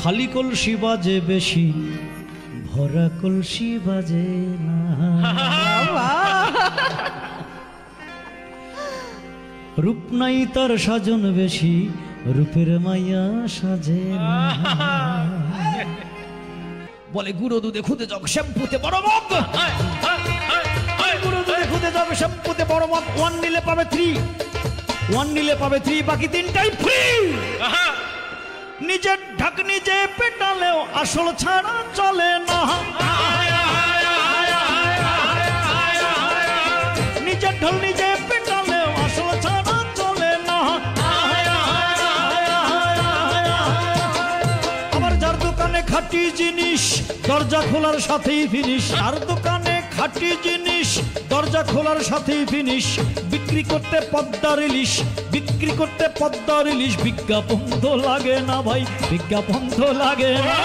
খালি কলসি বাজে বেশি, ভরা কলসি বাজে না। রূপ নাই তার সাজন বেশি, রূপের মাইয়া সাজে না। বলে গুঁড়ো দুধে খুদে যাও শ্যাম্পুতে বড় মগ, গুঁড়ো দুধে খুদে যাও শ্যাম্পুতে বড় মগ। 1 নিলে পাবে 3, 1 নিলে পাবে 3, বাকি 3টাই ফ্রি। নিজের ঢাক নিজে পেটালেও আসল ছাড়া চলে না। নিজের ঢোল নিজে পেটালেও আসল ছাড়া চলে না। আবার যার দোকানে খাঁটি জিনিস, দরজা খোলার সাথেই ফিনিশ। আর দোকানে খাঁটি জিনিস, দরজা খোলার সাথেই ফিনিশ। বিক্রি করতে পদ্মার ইলিশ, বিক্রি করতে পদ্মার ইলিশ। বিজ্ঞাপন তো লাগে না ভাই, বিজ্ঞাপন তো লাগে না।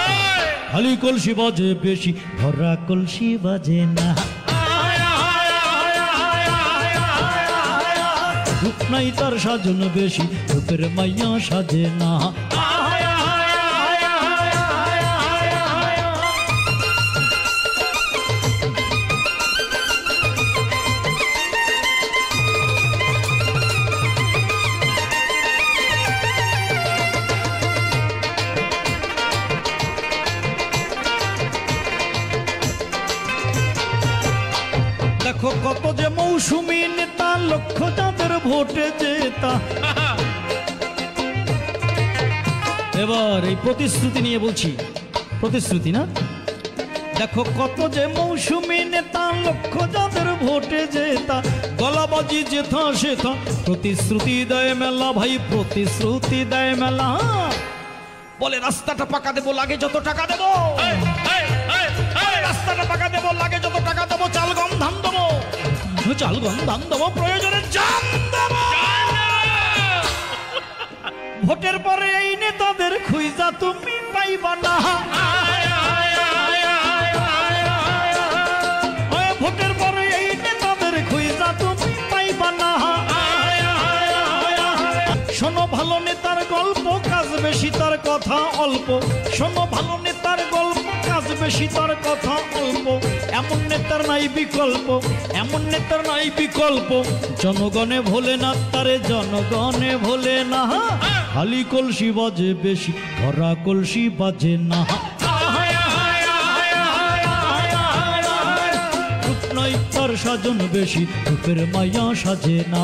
খালি কলসি বাজে বেশি, ভরা কলসি বাজে না। রূপ নাই তার সাজন বেশি, রূপের মাইয়া সাজে না। দেখো কত যে মৌসুমী নেতা, লক্ষ যাদের ভোটে জেতা। এবার এই প্রতিশ্রুতি নিয়ে বলছি, প্রতিশ্রুতি না। দেখো কত যে মৌসুমী নেতা, লক্ষ যাদের ভোটে জেতা। গলাবাজি যেথা সেথা প্রতিশ্রুতি দেয় মেলা ভাই, প্রতিশ্রুতি দেয় মেলা। বলে রাস্তাটা পাকা দেবো, লাগে যত টাকা দেবো। রাস্তাটা পাকা দেবো, লাগে যত টাকা দেবো। চাল গম ধান দেবো, চাল গম ধান দেবো, প্রয়োজনে জান দেবো। ভোটের পরে এই নেতাদের খুঁজা তুমি পাইবা না। ভোটের পরে এই নেতাদের খুঁজা তুমি পাইবা না। শোনো ভালো নেতার গল্প, কাজ বেশি তার কথা অল্প। শোনো ভালো নেতার গল্প, কাজ বেশি তার কথা অল্প। এমন নেতার নাই বিকল্প, এমন নেতার নাই বিকল্প। জনগণে ভোলে না তারে, জনগণে ভোলে না। খালি কলসি বাজে বেশি, ভরা কলসি বাজে না। রূপ নাই তার সাজন বেশি, রূপের মাইয়া সাজে না।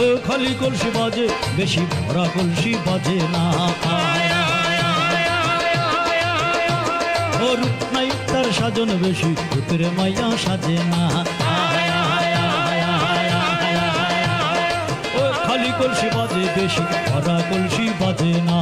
ও খালি কলসি বাজে বেশি, ভরা কলসি বাজে না। ও রূপ নাই তার সাজন বেশি, রূপের মাইয়া সাজে না। ও খালি কলসি বাজে বেশি, ভরা কলসি বাজে না।